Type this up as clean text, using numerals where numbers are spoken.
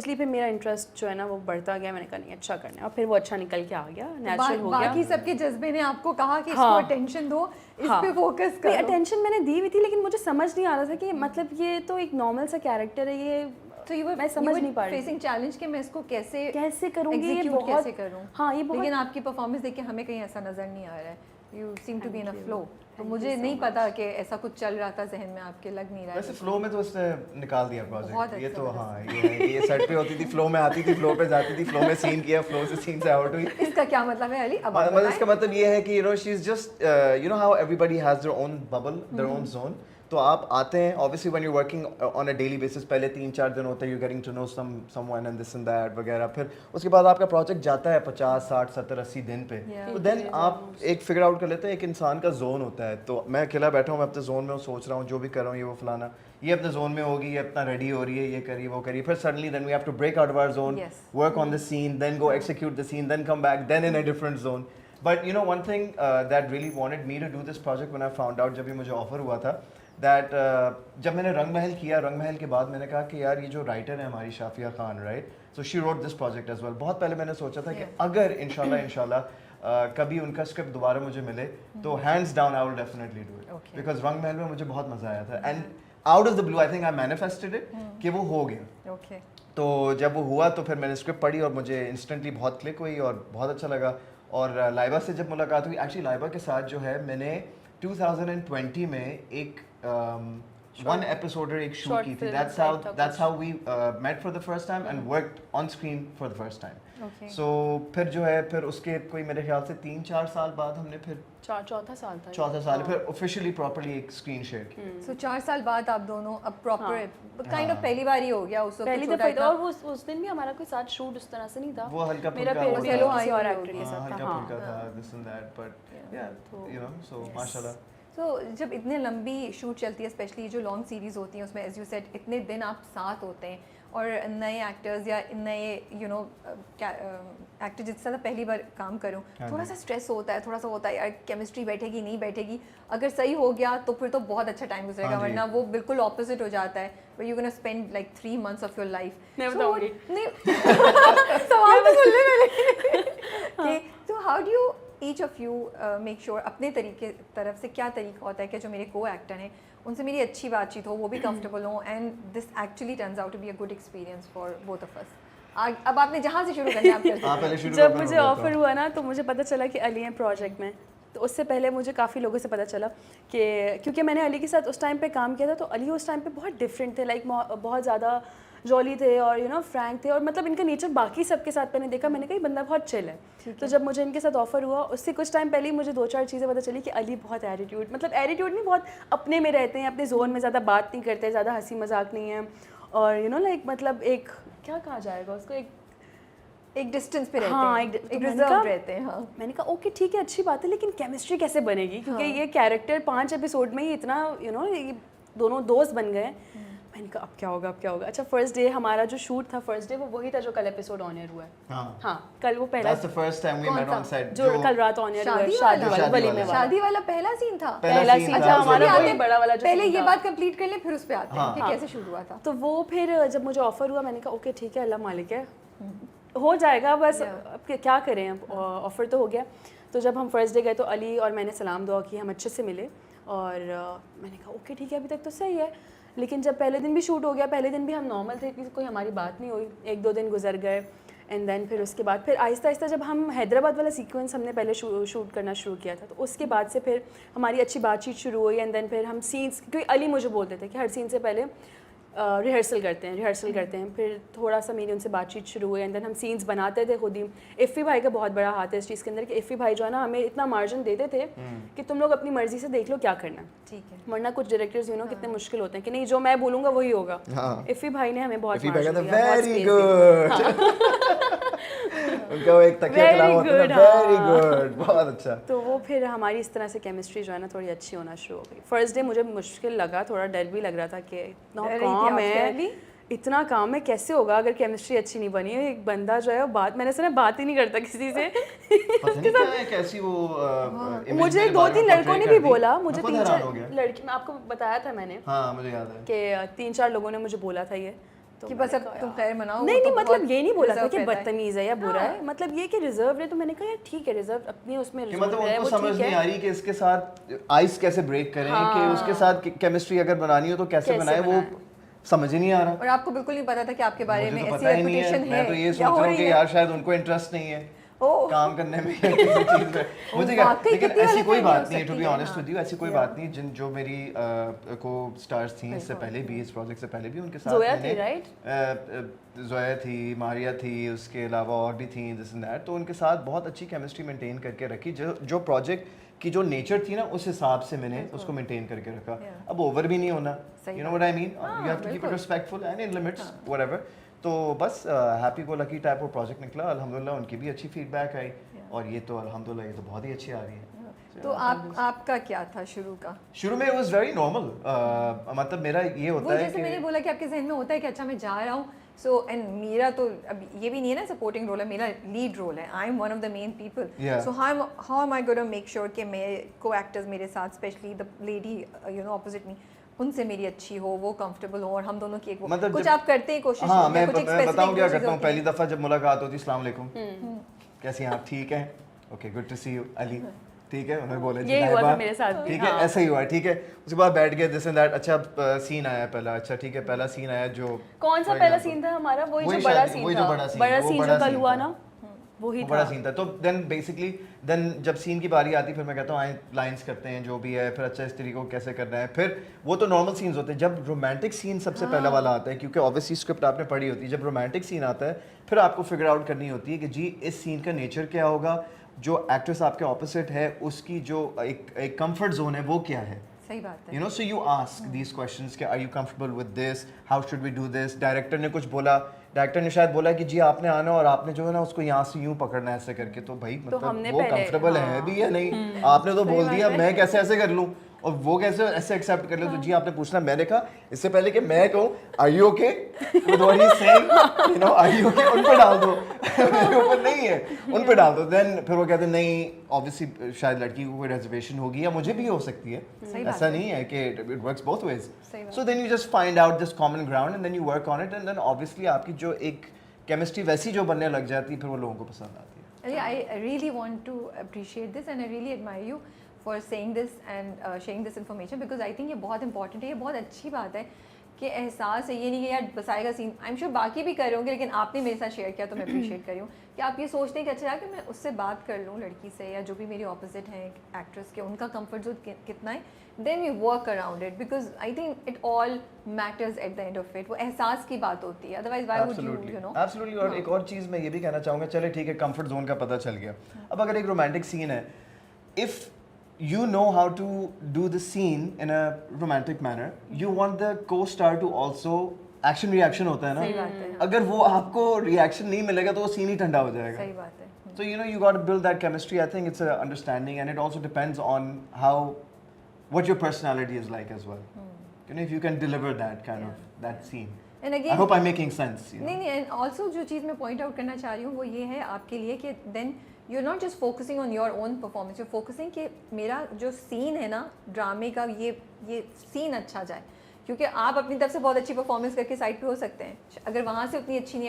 Obviously फिर मेरा interest जो है ना वो बढ़ता गया, मैंने कहा नहीं अच्छा करना है, और फिर वो अच्छा निकल के आ गया, नेचुरल हो गया। बाकी सबके जज्बे ने आपको कहा कि इसको हाँ, अटेंशन दो, इस हाँ, पे फोकस करो। अटेंशन मैंने दी हुई थी, लेकिन मुझे समझ नहीं आ रहा था कि मतलब ये तो एक नॉर्मल सा कैरेक्टर है, ये तो ये मैं समझ नहीं पा रही फेसिंग चैलेंज कि मैं इसको कैसे करूँगी, ये execute बहुत कैसे करूँ। हाँ ये बहुत, लेकिन आपकी परफॉर्मेंस देख के हमें कहीं ऐसा नजर नहीं आ रहा है, you seem to be in a flow. तो मुझे नहीं पता कि ऐसा कुछ चल रहा था जहन में आपके, लग नहीं रहा है। वैसे फ्लो में तो उसने निकाल दिया प्रोजेक्ट, ये अच्छा तो हाँ ये सेट पे होती थी, फ्लो में आती थी, फ्लो पे जाती थी, फ्लो में सीन किया, फ्लो से सीन से आउट हुई। इसका क्या मतलब है अली? अब मतलब इसका मतलब ये है कि you know she is just you know how everybody has their own bubble, their own zone. तो आप आते हैं obviously when you working on a daily basis, पहले 3-4 दिन होते हैं, you getting to know someone and this and that वगैरह, फिर उसके बाद आपका प्रोजेक्ट जाता है 50, 60, 70, 80 दिन पे, तो देन आप एक फिगर आउट कर लेते हैं एक इंसान का जोन होता है। तो मैं अकेला बैठा हूँ, मैं अपने जोन में सोच रहा हूँ जो भी कर रहा हूँ, ये वो फलाना, ये अपने जोन में होगी, ये अपना रेडी हो रही है, ये करिए वो करिए, फिर suddenly then we have to break out of our zone, work on the scene, then go execute the scene, then come back, then in a different zone. But you know one thing that really wanted me to do this project when I found out, जब ये मुझे offer हुआ था, that जब मैंने रंग महल किया, रंग महल के बाद मैंने कहा कि यार ये जो राइटर है हमारी Shafia Khan, right, so she wrote this project as well. बहुत पहले मैंने सोचा था कि अगर इंशाल्लाह कभी उनका स्क्रिप्ट दोबारा मुझे मिले तो hands down I will definitely do it, because रंग महल में मुझे बहुत मजा आया था, and out of the blue I think I manifested it कि वो हो गया। तो जब वो हुआ तो फिर मैंने स्क्रिप्ट पढ़ी और मुझे इंस्टेंटली बहुत क्लिक हुई और बहुत अच्छा लगा। और लाइबा से जब मुलाकात हुई, एक्चुअली लाइबा के साथ जो है मैंने 2020 में एक वन एपिसोडर एक शूट की थी, that's how we met for the first time and worked on screen for the first time. So फिर जो है फिर उसके कोई मेरे ख्याल से 3-4 साल बाद हमने फिर चौथा साल था, चौथा साल फिर ऑफिशियली प्रॉपर्ली एक स्क्रीन शेयर की। सो 4 साल बाद आप दोनों अब प्रॉपर काइंड ऑफ पहली बार ही हो गया, उस वक्त पहली दफा। और उस दिन भी हमारा कोई साथ शूट उस तरह से नहीं था, वो हल्का मेरा फुल्का पहले था, किसी और एक्टर के साथ हल्का था। फुल्का था दिस एंड दैट, बट या यू नो सो माशाल्लाह। तो जब इतने लंबी शूट चलती है, स्पेशली जो लॉन्ग सीरीज़ होती हैं, उसमें एज यू सेड इतने दिन आप साथ होते हैं, और नए एक्टर्स या नए यू नो एक्टर जिसके साथ पहली बार काम करूँ, थोड़ा सा स्ट्रेस होता है, थोड़ा सा होता है यार केमिस्ट्री बैठेगी नहीं बैठेगी, अगर सही हो गया तो फिर तो बहुत अच्छा टाइम गुजरेगा, वरना वो बिल्कुल ऑपोजिट हो जाता है, where you're gonna spend like 3 months of your life। मैं बताऊंगी सवाल तो बोलने वाले। तो how do you each of you make sure अपने तरीके तरफ से क्या तरीका होता है कि जो मेरे को एक्टर हैं उनसे मेरी अच्छी बातचीत हो, वो भी कंफर्टेबल हो, and this actually turns out to be a good experience for both of us. अब आपने जहाँ से शुरू करना है आप कर सकते। जब मुझे ऑफर हुआ ना तो मुझे पता चला कि अली हैं प्रोजेक्ट में, तो उससे पहले मुझे काफ़ी लोगों से पता चला कि क्योंकि मैंने अली के साथ उस टाइम पे काम किया था, तो अली उस टाइम पे बहुत डिफरेंट थे, लाइक बहुत ज़्यादा जॉली थे और यू नो फ्रैंक थे, और मतलब इनका नेचर बाकी सबके साथ मैंने देखा, मैंने कहा ये बंदा बहुत चिल है। तो जब मुझे इनके साथ ऑफर हुआ उससे कुछ टाइम पहले ही मुझे 2-4 चीज़ें पता चली कि अली बहुत एटीट्यूड, मतलब एटीट्यूड नहीं, बहुत अपने में रहते हैं, अपने जोन में ज़्यादा बात नहीं करते, ज़्यादा हंसी मजाक नहीं है, और यू नो लाइक मतलब एक क्या कहा जाएगा उसको, एक डिस्टेंस पे रहते हाँ, हैं, एक रिजर्व रहते हैं। हाँ, मैंने कहा ओके ठीक है अच्छी बात है, लेकिन केमिस्ट्री कैसे बनेगी, क्योंकि ये कैरेक्टर 5 एपिसोड में ही इतना यू नो ये दोनों दोस्त बन गए। मैंने कहा अब क्या होगा अब क्या होगा। अच्छा फर्स्ट डे हमारा जो शूट था, फर्स्ट डे वो वही था जो कल एपिसोड ऑन एयर हुआ है। हाँ कल वो पहला, that's the first time we met on set, जो कल रात ऑन एयर हुआ है, शादी वाला पहला सीन था, पहला सीन था हमारा, वही बड़ा वाला। पहले ये बात कंप्लीट कर ले फिर उस पे आते हैं कि कैसे शुरू हुआ था। तो वो फिर जब मुझे ऑफर हुआ मैंने कहा ओके ठीक है अल्लाह मालिक है, हो जाएगा बस, अब क्या करें, अब ऑफर तो हो गया। तो जब हम फर्स्ट डे गए तो अली और मैंने सलाम दुआ की, हम अच्छे से मिले, और मैंने कहा ओके ठीक है अभी तक तो सही है। लेकिन जब पहले दिन भी शूट हो गया, पहले दिन भी हम नॉर्मल थे, कोई हमारी बात नहीं हुई, 1-2 दिन गुजर गए, एंड देन फिर उसके बाद फिर आहिस्ता आहिस्ता जब हम हैदराबाद वाला सीक्वेंस हमने पहले शूट करना शुरू किया था, तो उसके बाद से फिर हमारी अच्छी बातचीत शुरू हुई, एंड देन फिर हम सीन्स, क्योंकि अली मुझे बोलते थे कि हर सीन से पहले रिहर्सल करते हैं, फिर थोड़ा सा मेरी उनसे बातचीत शुरू हुई, एंड देन हम सीन्स बनाते थे खुद ही। इफ़ी भाई का बहुत बड़ा हाथ है इस चीज़ के अंदर कि इफ़ी भाई जो है ना हमें इतना मार्जिन देते थे कि तुम लोग अपनी मर्जी से देख लो क्या करना, ठीक है, वरना कुछ डायरेक्टर्स यू नो कितने मुश्किल होते हैं कि नहीं जो मैं बोलूँगा वही होगा। इफ़ी भाई ने हमें बहुत मार्जिन दिया, वेरी गुड उनका वो एक तकिया कलाम होता है, वेरी गुड, बहुत अच्छा। तो वो फिर हमारी इस तरह से केमिस्ट्री जो है ना थोड़ी अच्छी होना शुरू हो गई। फर्स्ट डे मुझे मुश्किल लगा, थोड़ा डर भी लग रहा था कि इतना काम है कैसे होगा अगर केमिस्ट्री अच्छी नहीं बनी है। एक बंदा जो है वो मैंने सुना बात ही नहीं करता किसी से कैसी वो मुझे 2-3 लड़कों ने भी बोला, मुझे 3-4 लड़की, मैं आपको बताया था मैंने, हाँ मुझे याद है कि 3-4 लोगों ने मुझे बोला था ये, कि बस अब तुम खैर मनाओ। नहीं वो नहीं तो मतलब बहुत ये नहीं बोला था reserve कि रहता है। बदतमीज है या बुरा है, मतलब ये कि रिजर्व है, तो मैंने कहा यार ठीक है रिजर्व अपनी उसमें कि रिजर्व मतलब है, उनको वो समझ ठीक नहीं है। आ रही कि इसके साथ आइस कैसे ब्रेक करें, कि उसके साथ केमिस्ट्री अगर बनानी हो तो कैसे कैसे बनाए, वो बनाएं। समझ ही नहीं आ रहा। और आपको बिल्कुल नहीं पता था कि आपके बारे में मुझे तो ऐसी पता ही नहीं है, रेपुटेशन मैं तो ये है सोच या हो रहा हूँ रही कि है। यार शायद उनको इंटरेस्ट नहीं है ओह। काम करने में या किसी चीज में, मुझे क्या, वाकई लेकिन कितनी ऐसी कोई गलतफहमी बात हो नहीं है, टू सकती बी है, ऑनेस्ट हाँ। विद यू, ऐसी कोई बात नहीं। जिन जो मेरी को स्टार्स थी इससे पहले भी इस प्रोजेक्ट से पहले भी, उनके साथ जोया थी, मैंने right? जोया थी, मारिया थी, उसके अलावा और भी थी दिस एंड दैट, तो उनके साथ बहुत अच्छी केमिस्ट्री मेंटेन करके रखी। जो प्रोजेक्ट की जो नेचर थी ना, उस हिसाब से मैंने उसको मेंटेन करके रखा। Yeah. अब ओवर भी नहीं होना, सही यू नो बात what I mean, you have to keep it बिल्कुल। Respectful and in limits whatever. तो बस happy go lucky type of project निकला, अल्हम्दुलिल्लाह उनकी भी अच्छी फीडबैक आई, और ये तो अल्हम्दुलिल्लाह ये तो बहुत ही अच्छी आ रही है। तो आपका क्या था शुरू का? शुरू में इट वाज वेरी नॉर्मल, मतलब मेरा ये वो होता है जैसे मैंने कि बोला कि आपके जहन में होता है कि अच्छा मैं जा रहा हूँ, सो एंड मेरा तो अब ये भी नहीं है ना सपोर्टिंग रोल है, मेरा लीड रोल है, I am one of the main people, Yeah. So how am I gonna make sure कि मेरे को एक्टर्स मेरे साथ, specially the lady you know opposite me, उनसे मेरी अच्छी हो, वो कंफर्टेबल हो, और हम दोनों की एक वो मतलब कुछ जब- आप करते हैं कोशिश, हाँ, या मैं कुछ एक बताऊँ specific क्या जो करता हूँ। चीज़ पहली होती दफ़ा जब मुलाकात होती, अस्सलाम वालेकुम, हम्म। कैसी हैं आप, ठीक है, okay good to see you Ali, ठीक है, उन्होंने बोला जी यही हुआ था लाइबा, मेरे साथ भी, ठीक है, हाँ। ऐसा ही हुआ, ठीक है। उसके बाद बैठ गए दिस एंड दैट, अच्छा सीन आया पहला, अच्छा ठीक है, पहला सीन आया जो कौन सा for पहला example, सीन था हमारा? वही वही जो बड़ा शायद- सीन वही था, जो बड़ा scene, बड़ा वो सीन बड़ा जो कल scene हुआ था। ना, वही वो बड़ा था। सीन था। तो देन बेसिकली जब सीन की बारी आती, फिर मैं कहता हूँ आए लाइंस करते हैं जो भी है, फिर अच्छा इस तरीके को कैसे करना है, फिर वो तो नॉर्मल सीन्स होते हैं। जब रोमांटिक सीन सबसे पहला वाला आता है, क्योंकि ऑब्वियसली स्क्रिप्ट आपने पढ़ी होती है, जब रोमांटिक सीन आता है फिर आपको फिगर आउट करनी होती है कि जी इस सीन का नेचर क्या होगा, जो एक्ट्रेस आपके ऑपोजिट है उसकी जो एक कंफर्ट जोन है वो क्या है। सही बात है। You know, so you ask these questions कि are you comfortable with this? How should we do this? Director ने कुछ बोला, डायरेक्टर ने शायद बोला कि जी आपने आना और आपने जो है ना उसको यहाँ से यूं पकड़ना है ऐसे करके, तो भाई मतलब हमने वो पहले- कंफर्टेबल है हाँ। भी या नहीं, आपने तो बोल दिया मैं कैसे ऐसे कर लूँ और वो कैसे ऐसे एक्सेप्ट कर ले, तो जी आपने पूछना, मैंने कहा इससे पहले कि मैं कहूँ are you okay with what he is saying, you know are you okay, उन पे डाल दो मेरे ऊपर नहीं है, उन पे डाल दो। देन फिर वो कहते हैं नहीं ऑब्वियसली शायद लड़की को कोई रिजर्वेशन होगी या मुझे भी हो सकती है, सही बात ऐसा है। नहीं है कि इट वर्क्स बोथ वेज। सही बात so then you just find out this common ground and then you work on it, and then obviously आपकी जो एक केमिस्ट्री वैसी जो बनने लग जाती है, फिर वो लोगों को पसंद आती है। Yeah, I really want to appreciate this and I really admire you for saying this and sharing this information because I think ये बहुत important है, ये बहुत अच्छी बात है कि एहसास है, ये नहीं कि यार बस आएगा सीन, आई एम श्योर बाकी भी कर रहे होंगे, लेकिन आपने मेरे साथ शेयर किया तो मैं अप्रिशिएट कर रही हूँ कि आप ये सोचते हैं कि अच्छा यार कि मैं उससे बात कर लूँ लड़की से या जो भी मेरी ऑपोजिट है एक्ट्रेस के, उनका कंफर्ट जोन कितना है, then we work around it because I think it all matters at the end of it, वो एहसास की बात होती है, otherwise why would you know. Absolutely. और एक और चीज़ मैं ये भी कहना चाहूँगा, चले ठीक है कंफर्ट जोन का पता चल गया, अब अगर एक रोमांटिक सीन है, if you know how to do the scene in a romantic manner, you want the co-star to also action reaction होता है सही ना, बात है, अगर वो आपको रिएक्शन नहीं मिलेगा तो वो सीन ही ठंडा हो जाएगा। सही बात है। So you know you got to build that chemistry. I think it's a understanding, and it also depends on how what your personality is like as well. You know, if you can deliver that kind of that scene. And again, I hope I'm making sense. You know? नहीं नहीं, and also जो चीज़ मैं point out करना चाह रही हूँ वो ये है आपके लिए कि then you are not just focusing on your own performance, you focusing कि मेरा जो सीन है ना ड्रामे का, ये सीन अच्छा जाए, क्योंकि आप अपनी तरफ से बहुत अच्छी परफॉर्मेंस करके साइड पे हो सकते हैं, अगर वहाँ से उतनी अच्छी नहीं आई